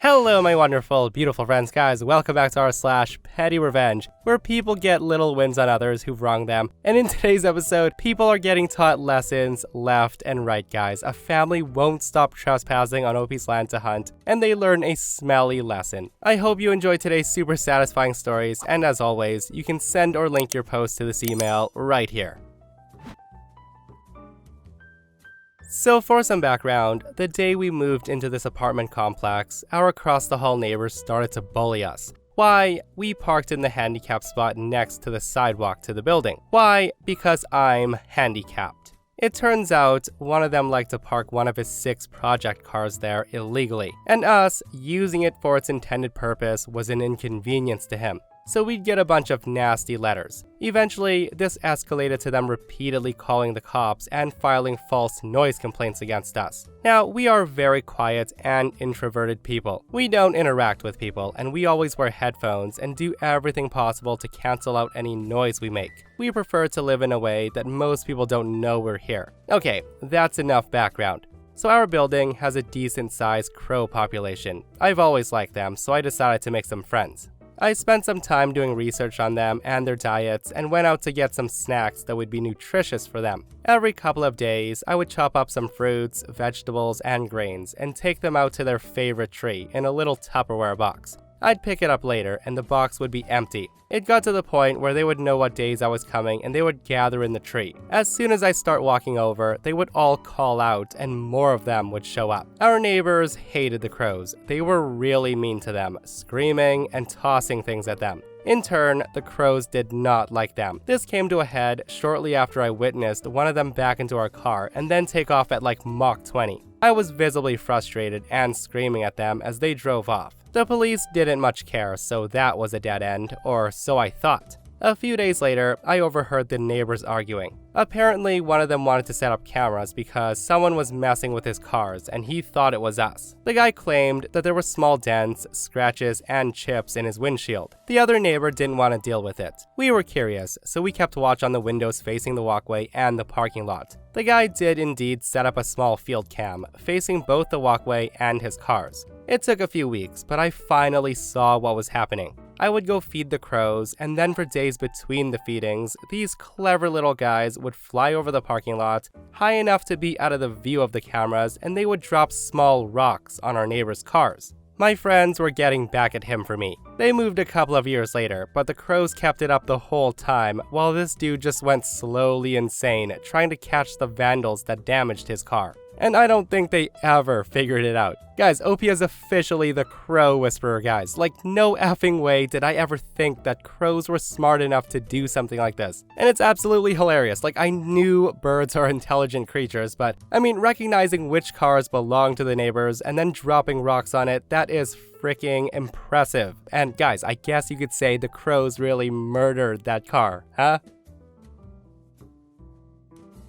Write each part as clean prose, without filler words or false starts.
Hello my wonderful, beautiful friends, guys. Welcome back to /PettyRevenge, where people get little wins on others who've wronged them. And in today's episode, people are getting taught lessons left and right, guys. A family won't stop trespassing on OP's land to hunt, and they learn a smelly lesson. I hope you enjoyed today's super satisfying stories, and as always, you can send or link your post to this email right here. So for some background, the day we moved into this apartment complex, our across-the-hall neighbors started to bully us. Why? We parked in the handicap spot next to the sidewalk to the building. Why? Because I'm handicapped. It turns out one of them liked to park one of his 6 project cars there illegally, and us using it for its intended purpose was an inconvenience to him. So we'd get a bunch of nasty letters. Eventually, this escalated to them repeatedly calling the cops and filing false noise complaints against us. Now, we are very quiet and introverted people. We don't interact with people, and we always wear headphones and do everything possible to cancel out any noise we make. We prefer to live in a way that most people don't know we're here. Okay, that's enough background. So our building has a decent-sized crow population. I've always liked them, so I decided to make some friends. I spent some time doing research on them and their diets and went out to get some snacks that would be nutritious for them. Every couple of days, I would chop up some fruits, vegetables, and grains and take them out to their favorite tree in a little Tupperware box. I'd pick it up later and the box would be empty. It got to the point where they would know what days I was coming and they would gather in the tree. As soon as I start walking over, they would all call out and more of them would show up. Our neighbors hated the crows. They were really mean to them, screaming and tossing things at them. In turn, the crows did not like them. This came to a head shortly after I witnessed one of them back into our car and then take off at like Mach 20. I was visibly frustrated and screaming at them as they drove off. The police didn't much care, so that was a dead end, or so I thought. A few days later, I overheard the neighbors arguing. Apparently, one of them wanted to set up cameras because someone was messing with his cars and he thought it was us. The guy claimed that there were small dents, scratches, and chips in his windshield. The other neighbor didn't want to deal with it. We were curious, so we kept watch on the windows facing the walkway and the parking lot. The guy did indeed set up a small field cam, facing both the walkway and his cars. It took a few weeks, but I finally saw what was happening. I would go feed the crows, and then for days between the feedings, these clever little guys would fly over the parking lot, high enough to be out of the view of the cameras, and they would drop small rocks on our neighbors' cars. My friends were getting back at him for me. They moved a couple of years later, but the crows kept it up the whole time, while this dude just went slowly insane, trying to catch the vandals that damaged his car. And I don't think they ever figured it out. Guys, OP is officially the crow whisperer, guys. Like, no effing way did I ever think that crows were smart enough to do something like this. And it's absolutely hilarious. Like, I knew birds are intelligent creatures, but I mean, recognizing which cars belong to the neighbors and then dropping rocks on it, that is freaking impressive. And guys, I guess you could say the crows really murdered that car, huh?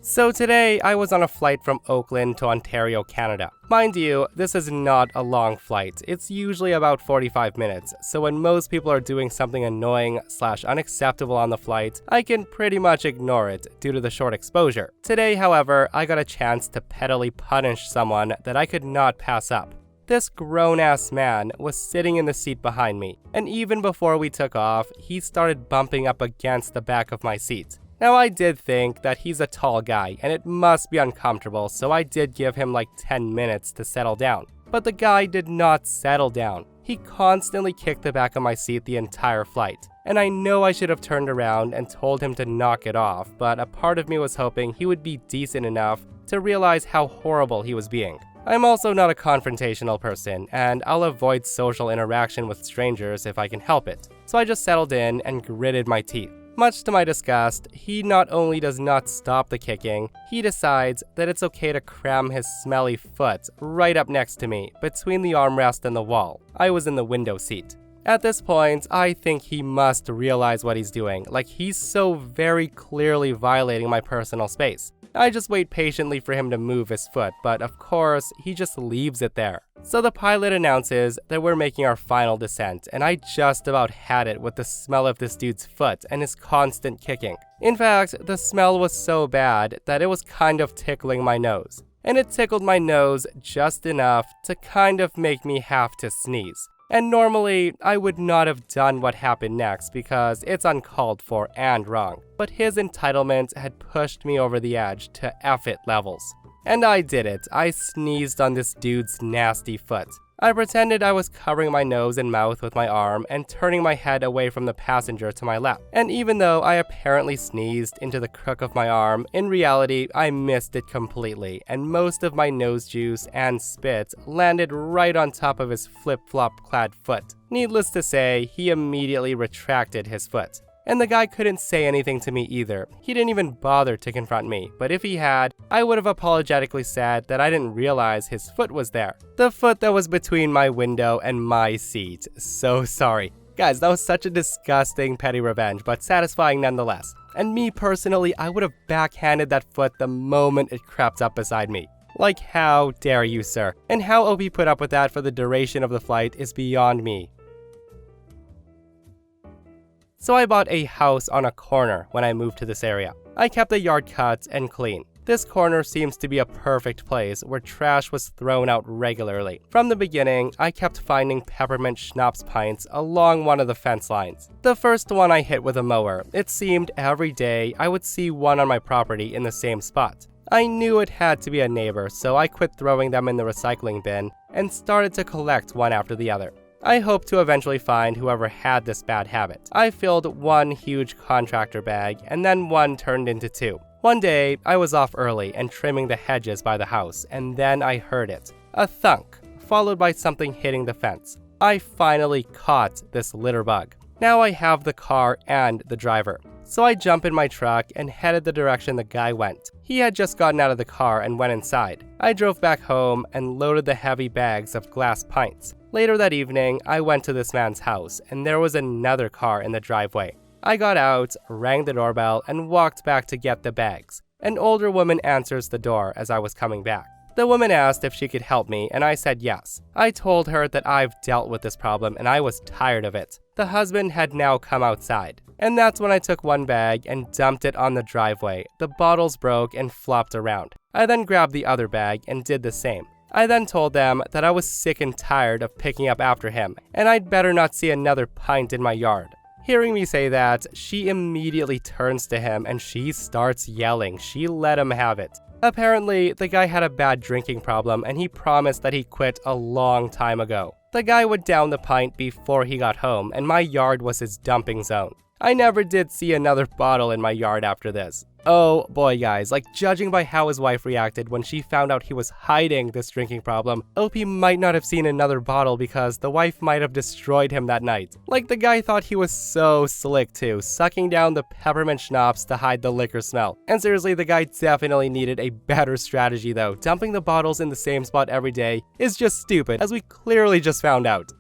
So today, I was on a flight from Oakland to Ontario, Canada. Mind you, this is not a long flight. It's usually about 45 minutes, so when most people are doing something annoying/unacceptable on the flight, I can pretty much ignore it due to the short exposure. Today, however, I got a chance to pettily punish someone that I could not pass up. This grown-ass man was sitting in the seat behind me, and even before we took off, he started bumping up against the back of my seat. Now, I did think that he's a tall guy, and it must be uncomfortable, so I did give him like 10 minutes to settle down. But the guy did not settle down. He constantly kicked the back of my seat the entire flight. And I know I should have turned around and told him to knock it off, but a part of me was hoping he would be decent enough to realize how horrible he was being. I'm also not a confrontational person, and I'll avoid social interaction with strangers if I can help it. So I just settled in and gritted my teeth. Much to my disgust, he not only does not stop the kicking, he decides that it's okay to cram his smelly foot right up next to me, between the armrest and the wall. I was in the window seat. At this point, I think he must realize what he's doing, like he's so very clearly violating my personal space. I just wait patiently for him to move his foot, but of course, he just leaves it there. So the pilot announces that we're making our final descent, and I just about had it with the smell of this dude's foot and his constant kicking. In fact, the smell was so bad that it was kind of tickling my nose. and it tickled my nose just enough to kind of make me have to sneeze. And normally, I would not have done what happened next because it's uncalled for and wrong, but his entitlement had pushed me over the edge to F it levels. And I did it. I sneezed on this dude's nasty foot. I pretended I was covering my nose and mouth with my arm and turning my head away from the passenger to my left. And even though I apparently sneezed into the crook of my arm, in reality, I missed it completely, and most of my nose juice and spit landed right on top of his flip-flop clad foot. Needless to say, he immediately retracted his foot. And the guy couldn't say anything to me either. He didn't even bother to confront me, but if he had, I would have apologetically said that I didn't realize his foot was there. The foot that was between my window and my seat. So sorry. Guys, that was such a disgusting petty revenge, but satisfying nonetheless. And me personally, I would have backhanded that foot the moment it crept up beside me. Like, how dare you, sir? And how OP put up with that for the duration of the flight is beyond me. So I bought a house on a corner when I moved to this area. I kept the yard cut and clean. This corner seems to be a perfect place where trash was thrown out regularly. From the beginning, I kept finding peppermint schnapps pints along one of the fence lines. The first one I hit with a mower. It seemed every day I would see one on my property in the same spot. I knew it had to be a neighbor, so I quit throwing them in the recycling bin and started to collect one after the other. I hope to eventually find whoever had this bad habit. I filled one huge contractor bag, and then one turned into two. One day, I was off early and trimming the hedges by the house, and then I heard it. A thunk, followed by something hitting the fence. I finally caught this litter bug. Now I have the car and the driver. So I jump in my truck and headed the direction the guy went. He had just gotten out of the car and went inside. I drove back home and loaded the heavy bags of glass pints. Later that evening, I went to this man's house, and there was another car in the driveway. I got out, rang the doorbell, and walked back to get the bags. An older woman answers the door as I was coming back. The woman asked if she could help me, and I said yes. I told her that I've dealt with this problem and I was tired of it. The husband had now come outside. And that's when I took one bag and dumped it on the driveway. The bottles broke and flopped around. I then grabbed the other bag and did the same. I then told them that I was sick and tired of picking up after him, and I'd better not see another pint in my yard. Hearing me say that, she immediately turns to him and she starts yelling. She let him have it. Apparently, the guy had a bad drinking problem and he promised that he quit a long time ago. The guy would down the pint before he got home, and my yard was his dumping zone. I never did see another bottle in my yard after this. Oh boy, guys, like, judging by how his wife reacted when she found out he was hiding this drinking problem, OP might not have seen another bottle because the wife might have destroyed him that night. Like, the guy thought he was so slick too, sucking down the peppermint schnapps to hide the liquor smell. And seriously, the guy definitely needed a better strategy though. Dumping the bottles in the same spot every day is just stupid, as we clearly just found out.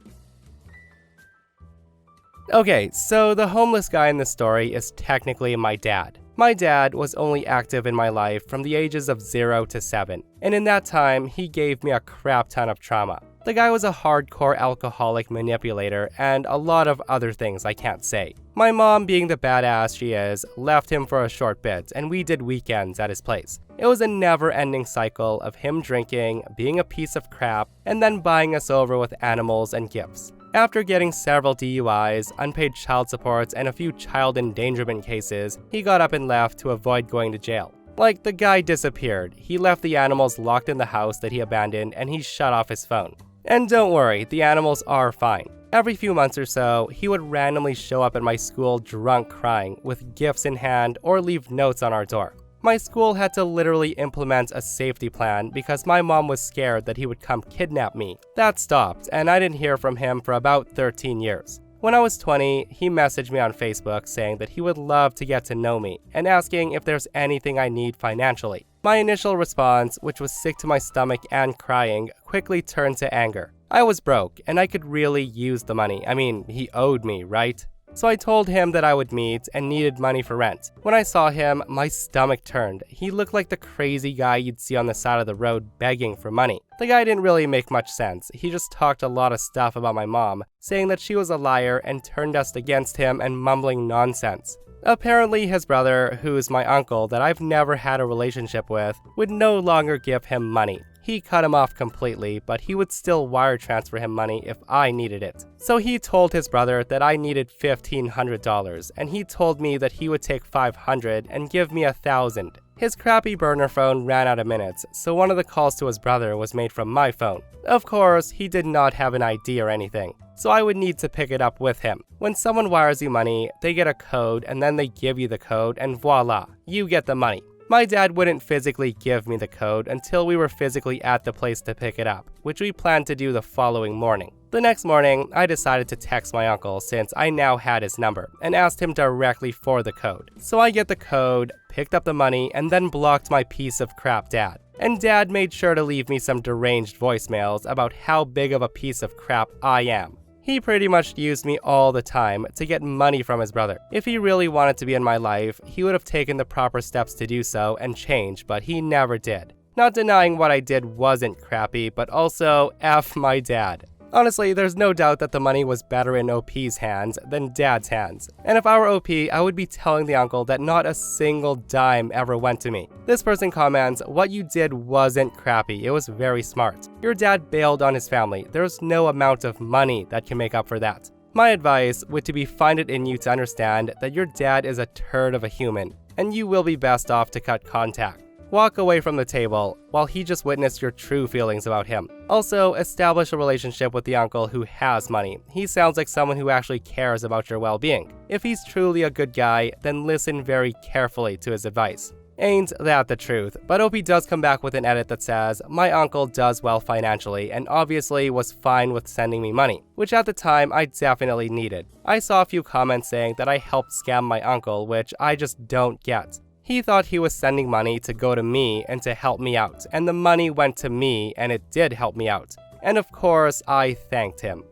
Okay, so the homeless guy in this story is technically my dad. My dad was only active in my life from the ages of 0 to 7, and in that time, he gave me a crap ton of trauma. The guy was a hardcore alcoholic manipulator and a lot of other things I can't say. My mom, being the badass she is, left him for a short bit, and we did weekends at his place. It was a never-ending cycle of him drinking, being a piece of crap, and then buying us over with animals and gifts. After getting several DUIs, unpaid child support, and a few child endangerment cases, he got up and left to avoid going to jail. Like, the guy disappeared. He left the animals locked in the house that he abandoned, and he shut off his phone. And don't worry, the animals are fine. Every few months or so, he would randomly show up at my school drunk crying, with gifts in hand, or leave notes on our door. My school had to literally implement a safety plan because my mom was scared that he would come kidnap me. That stopped, and I didn't hear from him for about 13 years. When I was 20, he messaged me on Facebook saying that he would love to get to know me and asking if there's anything I need financially. My initial response, which was sick to my stomach and crying, quickly turned to anger. I was broke, and I could really use the money. I mean, he owed me, right? So I told him that I would meet and needed money for rent. When I saw him, my stomach turned. He looked like the crazy guy you'd see on the side of the road begging for money. The guy didn't really make much sense. He just talked a lot of stuff about my mom, saying that she was a liar and turned us against him and mumbling nonsense. Apparently his brother, who's my uncle that I've never had a relationship with, would no longer give him money. He cut him off completely, but he would still wire transfer him money if I needed it. So he told his brother that I needed $1,500, and he told me that he would take $500 and give me $1,000. His crappy burner phone ran out of minutes, so one of the calls to his brother was made from my phone. Of course, he did not have an ID or anything, so I would need to pick it up with him. When someone wires you money, they get a code and then they give you the code and voila, you get the money. My dad wouldn't physically give me the code until we were physically at the place to pick it up, which we planned to do the following morning. The next morning, I decided to text my uncle since I now had his number and asked him directly for the code. So I get the code, picked up the money, and then blocked my piece of crap dad. And dad made sure to leave me some deranged voicemails about how big of a piece of crap I am. He pretty much used me all the time to get money from his brother. If he really wanted to be in my life, he would have taken the proper steps to do so and change, but he never did. Not denying what I did wasn't crappy, but also F my dad. Honestly, there's no doubt that the money was better in OP's hands than Dad's hands. And if I were OP, I would be telling the uncle that not a single dime ever went to me. This person comments, "What you did wasn't crappy, it was very smart. Your dad bailed on his family. There's no amount of money that can make up for that." My advice would to be find it in you to understand that your dad is a turd of a human, and you will be best off to cut contact. Walk away from the table while he just witnessed your true feelings about him. Also, establish a relationship with the uncle who has money. He sounds like someone who actually cares about your well-being. If he's truly a good guy, then listen very carefully to his advice. Ain't that the truth, but OP does come back with an edit that says, "My uncle does well financially and obviously was fine with sending me money," which at the time I definitely needed. I saw a few comments saying that I helped scam my uncle, which I just don't get. He thought he was sending money to go to me and to help me out, and the money went to me and it did help me out. And of course, I thanked him.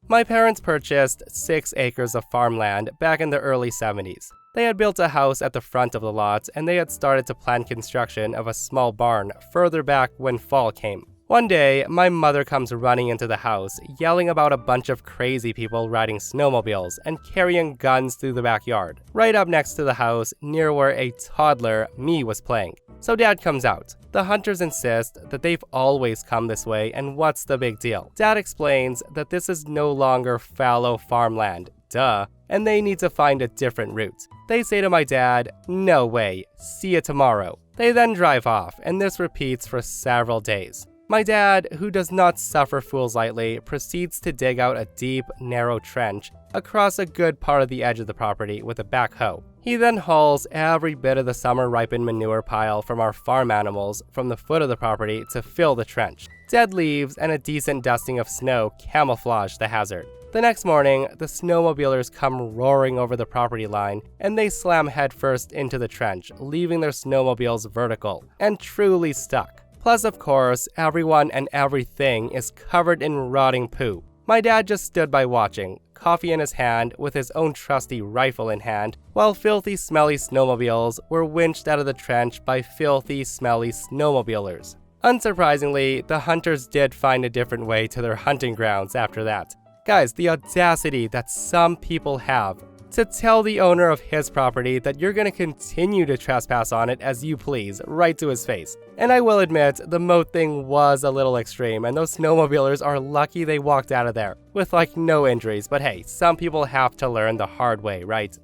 My parents purchased 6 acres of farmland back in the early 70s. They had built a house at the front of the lot, and they had started to plan construction of a small barn further back when fall came. One day, my mother comes running into the house, yelling about a bunch of crazy people riding snowmobiles and carrying guns through the backyard, right up next to the house near where a toddler, me, was playing. So Dad comes out. The hunters insist that they've always come this way and what's the big deal. Dad explains that this is no longer fallow farmland, duh, and they need to find a different route. They say to my dad, "No way, see you tomorrow." They then drive off, and this repeats for several days. My dad, who does not suffer fools lightly, proceeds to dig out a deep, narrow trench across a good part of the edge of the property with a backhoe. He then hauls every bit of the summer-ripened manure pile from our farm animals from the foot of the property to fill the trench. Dead leaves and a decent dusting of snow camouflage the hazard. The next morning, the snowmobilers come roaring over the property line, and they slam headfirst into the trench, leaving their snowmobiles vertical and truly stuck. Plus, of course, everyone and everything is covered in rotting poo. My dad just stood by watching, coffee in his hand with his own trusty rifle in hand, while filthy, smelly snowmobiles were winched out of the trench by filthy, smelly snowmobilers. Unsurprisingly, the hunters did find a different way to their hunting grounds after that. Guys, the audacity that some people have to tell the owner of his property that you're gonna continue to trespass on it as you please, right to his face. And I will admit, the moat thing was a little extreme, and those snowmobilers are lucky they walked out of there with like no injuries, but hey, some people have to learn the hard way, right?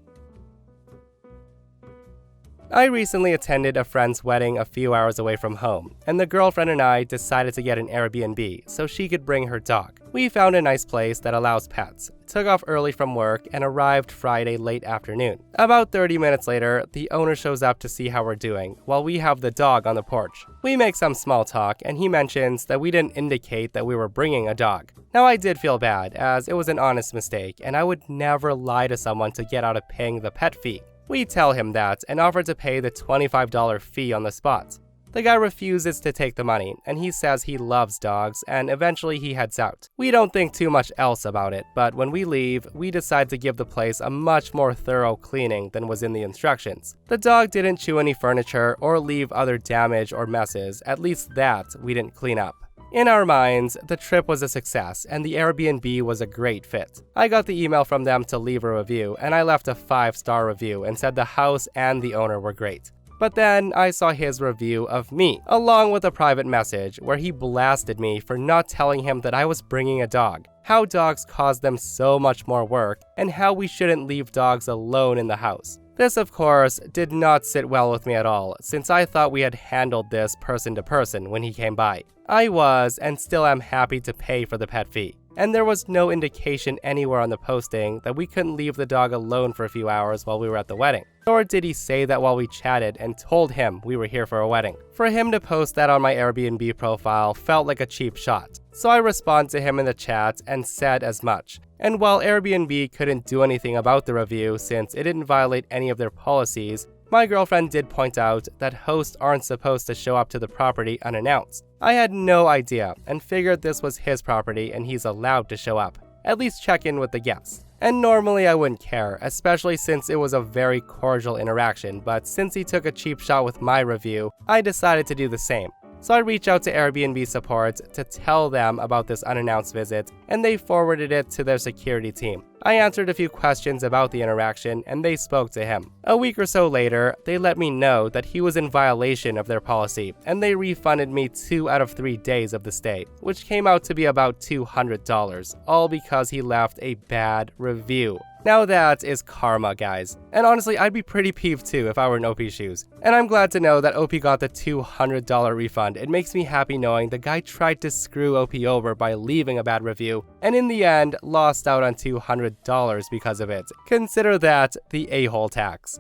I recently attended a friend's wedding a few hours away from home, and the girlfriend and I decided to get an Airbnb so she could bring her dog. We found a nice place that allows pets, took off early from work, and arrived Friday late afternoon. About 30 minutes later, the owner shows up to see how we're doing, while we have the dog on the porch. We make some small talk, and he mentions that we didn't indicate that we were bringing a dog. Now I did feel bad, as it was an honest mistake, and I would never lie to someone to get out of paying the pet fee. We tell him that and offer to pay the $25 fee on the spot. The guy refuses to take the money, and he says he loves dogs, and eventually he heads out. We don't think too much else about it, but when we leave, we decide to give the place a much more thorough cleaning than was in the instructions. The dog didn't chew any furniture or leave other damage or messes, at least that we didn't clean up. In our minds, the trip was a success and the Airbnb was a great fit. I got the email from them to leave a review, and I left a 5-star review and said the house and the owner were great. But then I saw his review of me, along with a private message where he blasted me for not telling him that I was bringing a dog, how dogs cause them so much more work, and how we shouldn't leave dogs alone in the house. This, of course, did not sit well with me at all, since I thought we had handled this person to person when he came by. I was, and still am, happy to pay for the pet fee, and there was no indication anywhere on the posting that we couldn't leave the dog alone for a few hours while we were at the wedding. Nor did he say that while we chatted and told him we were here for a wedding. For him to post that on my Airbnb profile felt like a cheap shot, so I responded to him in the chat and said as much. And while Airbnb couldn't do anything about the review since it didn't violate any of their policies, my girlfriend did point out that hosts aren't supposed to show up to the property unannounced. I had no idea and figured this was his property and he's allowed to show up, at least check in with the guests. And normally I wouldn't care, especially since it was a very cordial interaction, but since he took a cheap shot with my review, I decided to do the same. So I reached out to Airbnb support to tell them about this unannounced visit, and they forwarded it to their security team. I answered a few questions about the interaction, and they spoke to him. A week or so later, they let me know that he was in violation of their policy, and they refunded me 2 out of 3 days of the stay, which came out to be about $200, all because he left a bad review. Now that is karma, guys. And honestly, I'd be pretty peeved too if I were in OP's shoes. And I'm glad to know that OP got the $200 refund. It makes me happy knowing the guy tried to screw OP over by leaving a bad review, and in the end, lost out on $200 because of it. Consider that the a-hole tax.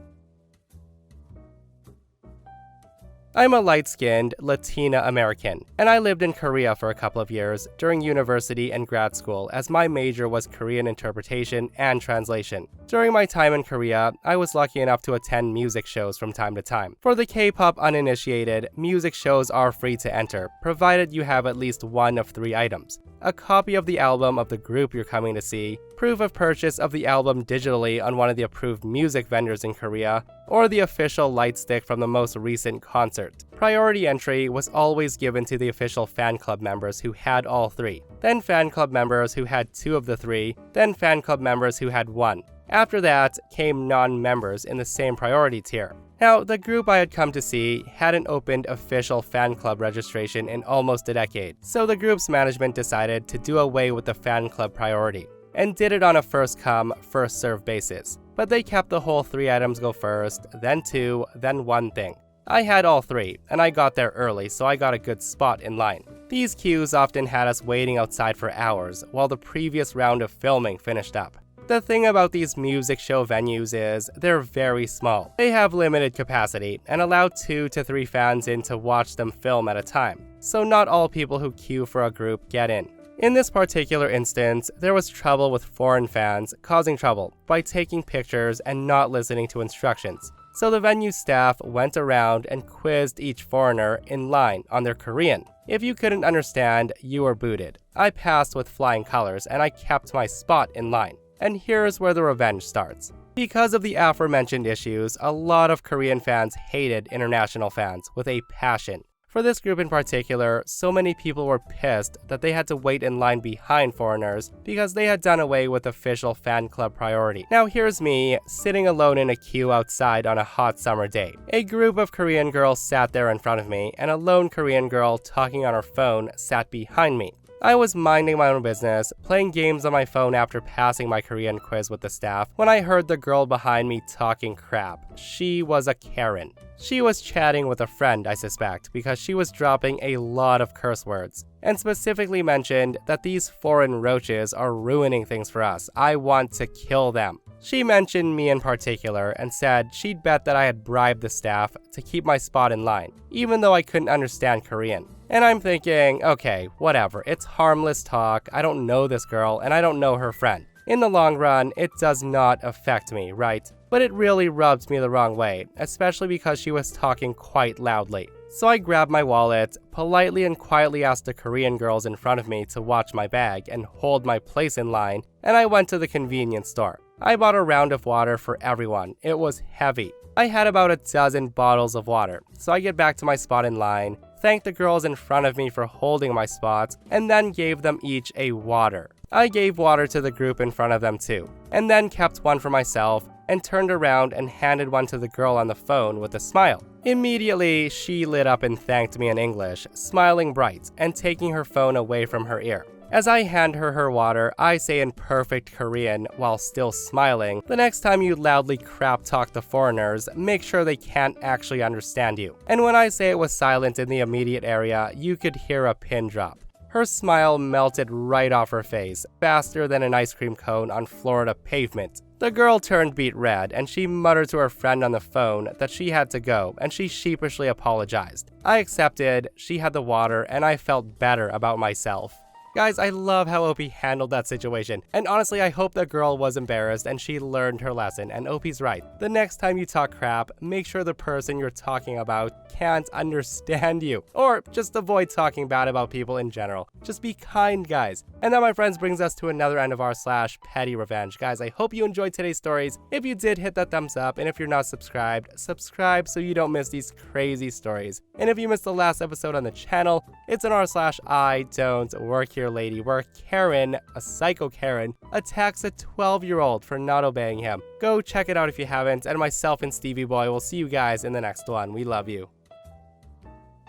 I'm a light-skinned Latina American, and I lived in Korea for a couple of years during university and grad school as my major was Korean interpretation and translation. During my time in Korea, I was lucky enough to attend music shows from time to time. For the K-pop uninitiated, music shows are free to enter, provided you have at least one of 3 items: a copy of the album of the group you're coming to see, proof of purchase of the album digitally on one of the approved music vendors in Korea, or the official light stick from the most recent concert. Priority entry was always given to the official fan club members who had all 3, then fan club members who had 2 of the 3, then fan club members who had 1. After that came non-members in the same priority tier. Now, the group I had come to see hadn't opened official fan club registration in almost a decade, so the group's management decided to do away with the fan club priority, and did it on a first-come, first-served basis. But they kept the whole 3 items go first, then 2, then 1 thing. I had all 3, and I got there early, so I got a good spot in line. These queues often had us waiting outside for hours while the previous round of filming finished up. The thing about these music show venues is they're very small. They have limited capacity and allow 2 to 3 fans in to watch them film at a time, so not all people who queue for a group get in. In this particular instance, there was trouble with foreign fans causing trouble by taking pictures and not listening to instructions. So the venue staff went around and quizzed each foreigner in line on their Korean. If you couldn't understand, you were booted. I passed with flying colors and I kept my spot in line. And here's where the revenge starts. Because of the aforementioned issues, a lot of Korean fans hated international fans with a passion. For this group in particular, so many people were pissed that they had to wait in line behind foreigners because they had done away with official fan club priority. Now here's me, sitting alone in a queue outside on a hot summer day. A group of Korean girls sat there in front of me, and a lone Korean girl talking on her phone sat behind me. I was minding my own business, playing games on my phone after passing my Korean quiz with the staff, when I heard the girl behind me talking crap. She was a Karen. She was chatting with a friend, I suspect, because she was dropping a lot of curse words, and specifically mentioned that these foreign roaches are ruining things for us. I want to kill them. She mentioned me in particular and said she'd bet that I had bribed the staff to keep my spot in line, even though I couldn't understand Korean. And I'm thinking, okay, whatever, it's harmless talk, I don't know this girl, and I don't know her friend. In the long run, it does not affect me, right? But it really rubs me the wrong way, especially because she was talking quite loudly. So I grabbed my wallet, politely and quietly asked the Korean girls in front of me to watch my bag and hold my place in line, and I went to the convenience store. I bought a round of water for everyone. It was heavy. I had about a dozen bottles of water, so I get back to my spot in line, thanked the girls in front of me for holding my spots, and then gave them each a water. I gave water to the group in front of them too, and then kept one for myself and turned around and handed one to the girl on the phone with a smile. Immediately, she lit up and thanked me in English, smiling bright and taking her phone away from her ear. As I hand her water, I say in perfect Korean while still smiling, "The next time you loudly crap talk to foreigners, make sure they can't actually understand you." And when I say it was silent in the immediate area, you could hear a pin drop. Her smile melted right off her face, faster than an ice cream cone on Florida pavement. The girl turned beet red, and she muttered to her friend on the phone that she had to go, and she sheepishly apologized. I accepted, she had the water, and I felt better about myself. Guys, I love how OP handled that situation, and honestly, I hope the girl was embarrassed and she learned her lesson, and OP's right. The next time you talk crap, make sure the person you're talking about can't understand you, or just avoid talking bad about people in general. Just be kind, guys. And that, my friends, brings us to another end of our /PettyRevenge. Guys, I hope you enjoyed today's stories. If you did, hit that thumbs up, and if you're not subscribed, subscribe so you don't miss these crazy stories. And if you missed the last episode on the channel, it's in our /I don't work here lady, where Karen, a psycho Karen, attacks a 12-year-old for not obeying him. Go check it out if you haven't, and myself and Stevie Boy will see you guys in the next one. We love you.